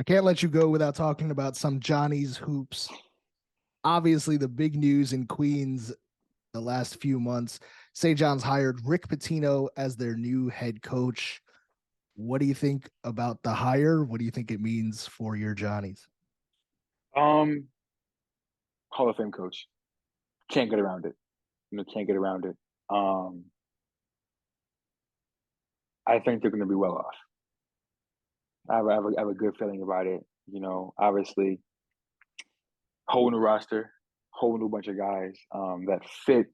I can't let you go without talking about some Johnny's hoops. Obviously, the big news in Queens the last few months. St. John's hired Rick Pitino as their new head coach. What do you think about the hire? What do you think it means for your Johnnies? Um, Hall of Fame coach. Can't get around it. Can't get around it. Um, I think they're going to be well off. I have a good feeling about it. Obviously, whole new roster, whole new bunch of guys that fit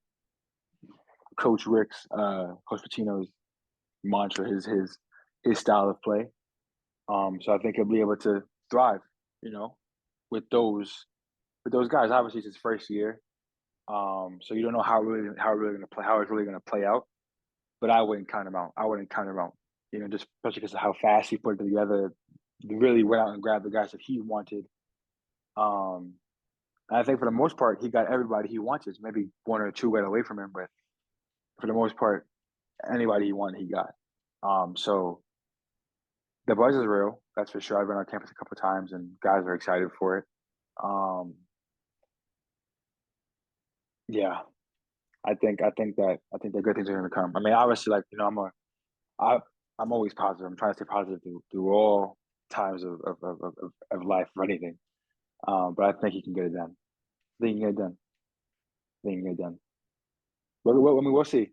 Coach Pitino's mantra, his style of play. So I think he'll be able to thrive. You know, with those guys. Obviously, it's his first year. So you don't know how it's really gonna play out. But I wouldn't count him out. I wouldn't count him out. Just especially because of how fast he put it together. He really went out and grabbed the guys that he wanted. Um, and I think for the most part, he got everybody he wanted. Maybe one or two got away from him, but for the most part, anybody he wanted, he got. So the buzz is real. That's for sure. I've been on campus a couple of times, and guys are excited for it. Um, yeah, I think that good things are going to come. I mean, obviously, I I'm always positive. I'm trying to stay positive through all times of life for anything. But I think he can get it done. I think he can get it done. I think he can get it done. I mean, we'll see.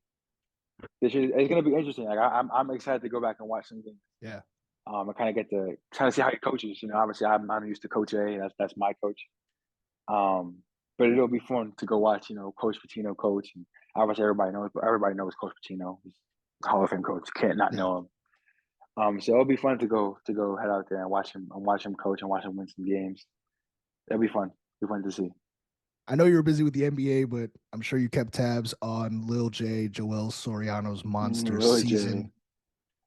It's going to be interesting. Like I'm excited to go back and watch some games. Yeah. I kind of get to kind of see how he coaches. Obviously I'm used to Coach A. That's my coach. But it'll be fun to go watch. Coach Pitino coach, and obviously everybody knows Coach Pitino. He's a Hall of Fame coach. You can't not Yeah. know him. So it'll be fun to go head out there and watch him coach and watch him win some games. It'll be fun. It'll be fun to see. I know you were busy with the NBA, but I'm sure you kept tabs on Lil J, Joel Soriano's monster Lil J. season,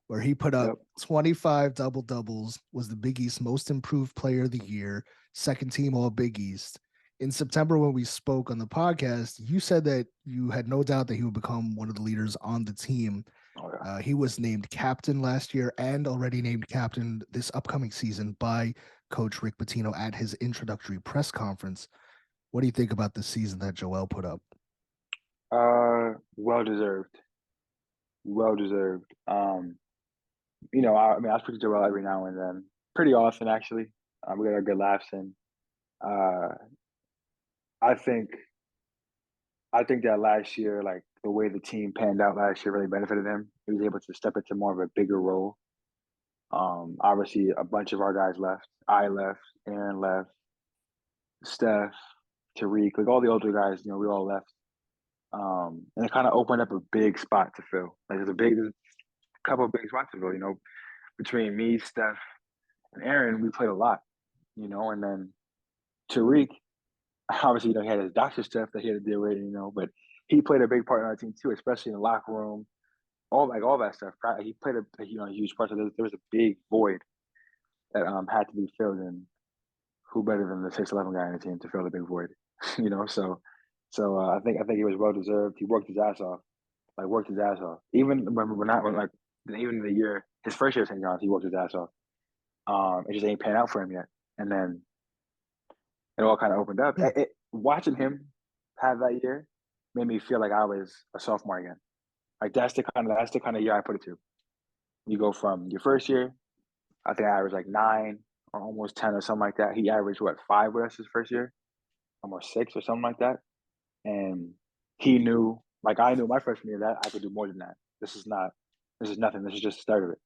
where he put up Yep. 25 double doubles, was the Big East most improved player of the year, second team all Big East. In September, when we spoke on the podcast, you said that you had no doubt that he would become one of the leaders on the team. Oh yeah. He was named captain last year and already named captain this upcoming season by Coach Rick Pitino at his introductory press conference. What do you think about the season that Joel put up? Well deserved. Well deserved. I mean, I speak to Joel every now and then, pretty often actually. We got our good laughs in. Uh, I think I think that last year, like the way the team panned out last year, really benefited him. He was able to step into more of a bigger role. Obviously, a bunch of our guys left. I left. Aaron left. Steph, Tariq, like all the older guys, we all left. And it kind of opened up a big spot to fill. Like there's a couple of big spots to fill. Between me, Steph, and Aaron, we played a lot. And then Tariq, obviously, he had his doctor stuff that he had to deal with. But he played a big part in our team too, especially in the locker room, all that stuff. He played a huge part. So there was a big void that had to be filled, and who better than the 6'11" guy on the team to fill the big void? I think he was well deserved. He worked his ass off, like worked his ass off. Even when we're not like even the year his first year at St. John's, he worked his ass off. It just ain't panned out for him yet, and then it all kind of opened up. Watching him have that year made me feel like I was a sophomore again. Like that's the kind of year I put it to. You go from your first year, I think I averaged like 9 or almost 10 or something like that. He averaged what 5 with us his first year, almost 6 or something like that. And he knew, like I knew my freshman year that I could do more than that. This is nothing. This is just the start of it.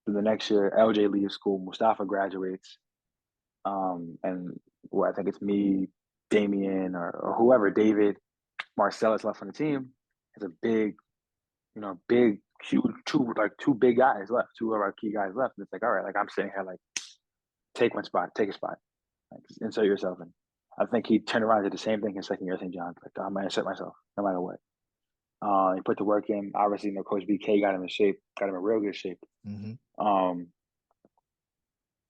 Then the next year, LJ leaves school, Mustafa graduates, and I think it's me, Damien, or whoever, David, Marcellus left on the team. It's a big, huge, two big guys left, two of our key guys left. And it's like, all right, like I'm sitting here, like take one spot, take a spot, like insert yourself in. I think he turned around and did the same thing in second year at St. John's. Like I'm gonna insert myself no matter what. He put the work in. Obviously, Coach BK got him in shape, got him in real good shape. Mm-hmm. Um,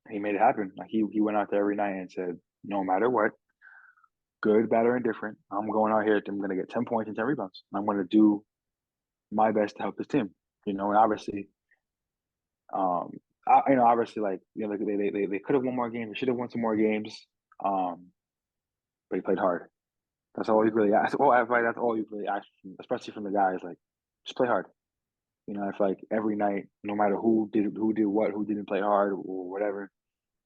he made it happen. Like he went out there every night and said, no matter what, good, bad, or indifferent, I'm going out here. I'm gonna get 10 points and 10 rebounds. I'm gonna do my best to help this team. And obviously, um, obviously, like like they could have won more games. They should have won some more games. Um, but he played hard. That's all he really asked. Well, I feel like that's all you really asked, especially from the guys. Like, just play hard. I feel like every night, no matter who did what, who didn't play hard or whatever,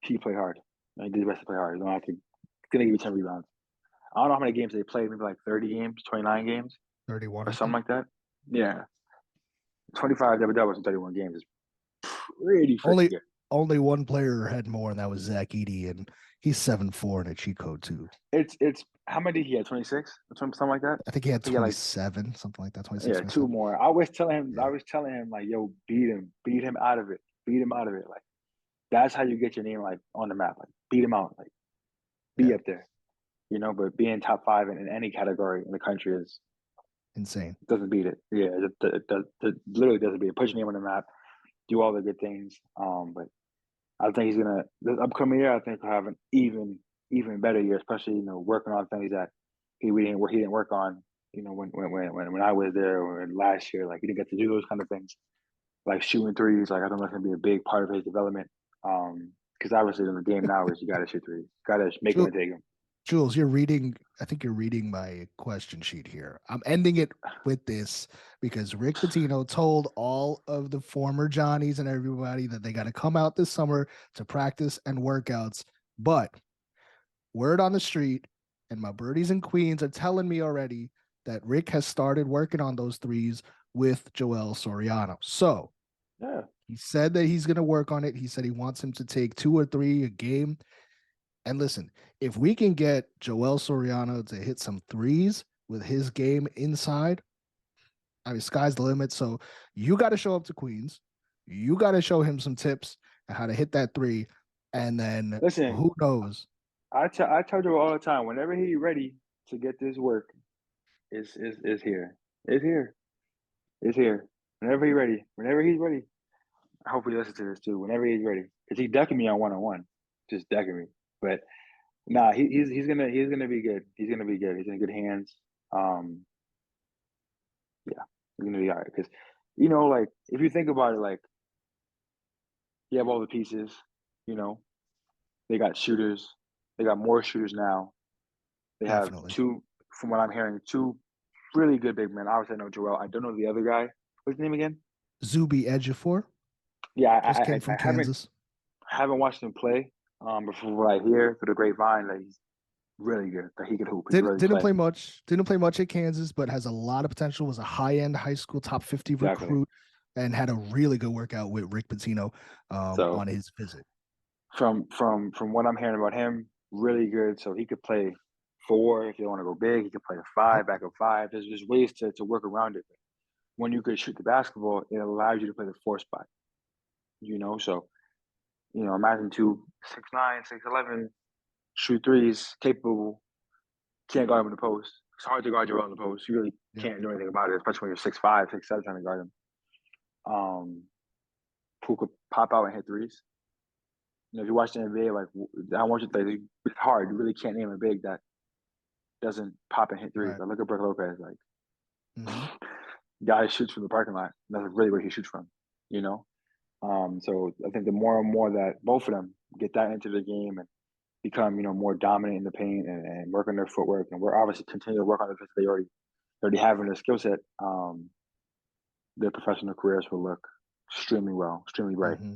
he played hard. And he did his best to play hard. Gonna give you 10 rebounds. I don't know how many games they played. Maybe like 30 games, 29 games, 31, or I something think. like that. Yeah, 25 double doubles in 31 games is pretty freaking Only good. only one player had more, and that was Zach Edey, and he's 7'4" and a cheat code too. It's how many did he have? 26, something like that. I think he had He had like 27, something like that, 26, yeah, two 27. more. Yeah. I was telling him like, yo, beat him out of it, beat him out of it. Like that's how you get your name like on the map. Like beat him out, like be Yeah. up there. But being top five in any category in the country is Insane. doesn't beat it. Yeah, it literally doesn't beat it. Put your name on the map, do all the good things. But I think he's gonna this upcoming year. I think he'll have an even better year, especially working on things that he didn't work on. When I was there or last year, like he didn't get to do those kind of things, like shooting threes. Like I think that's gonna be a big part of his development. Because obviously in the game now is you got to shoot threes, got to make them and take them. Jules, I think you're reading my question sheet here. I'm ending it with this because Rick Pitino told all of the former Johnnies and everybody that they got to come out this summer to practice and workouts. But word on the street, and my birdies and queens are telling me already that Rick has started working on those threes with Joel Soriano. So Yeah, he said that he's going to work on it. He said he wants him to take 2 or 3 a game. And listen, if we can get Joel Soriano to hit some threes with his game inside, I mean, sky's the limit. So you got to show up to Queens. You got to show him some tips on how to hit that three. And then listen, who knows? I tell you all the time. Whenever he's ready to get this work, is here. It's here. It's here. Whenever he's ready. I hope he listens to this too. Whenever he's ready, because he decking me on one, just decking me. But nah, he's gonna be good. He's gonna be good. He's in good hands. Um, yeah, he's gonna be all right. Because like if you think about it, like you have all the pieces. You know, they got shooters. They got more shooters now. They have Definitely. two, from what I'm hearing, two really good big men. Obviously, I know Joel. I don't know the other guy. What's his name again? Zuby Ejiofor Yeah, just came I from Kansas. haven't watched him play. But from what I hear through the grapevine, like he's really good. That he could hoop. He could Didn't really didn't play. play much. Didn't play much at Kansas, but has a lot of potential. Was a high end high school top 50 Exactly. recruit, and had a really good workout with Rick Pitino So on his visit. from what I'm hearing about him, really good. So he could play four if you want to go big. He could play a Yep. five, back up five. There's ways to work around it. When you could shoot the basketball, it allows you to play the four spot. So imagine 2, 6'9", 6'11", shoot threes, capable. Can't guard him in the post. It's hard to guard Joel in the post. You really Yep. can't do anything about it, especially when you're 6'5", 6'7", trying to guard him. Who could pop out and hit threes. If you watch the NBA, like I want you to play. It's hard. You really can't name a big that doesn't pop and hit threes. Right. Like look at Brook Lopez. Like Mm-hmm. guy shoots from the parking lot. That's really where he shoots from. You know. So I think the more and more that both of them get that into the game and become more dominant in the paint and work on their footwork, and we're obviously continue to work on the things they already have in their skill set. Their professional careers will look extremely well, extremely bright. Mm-hmm.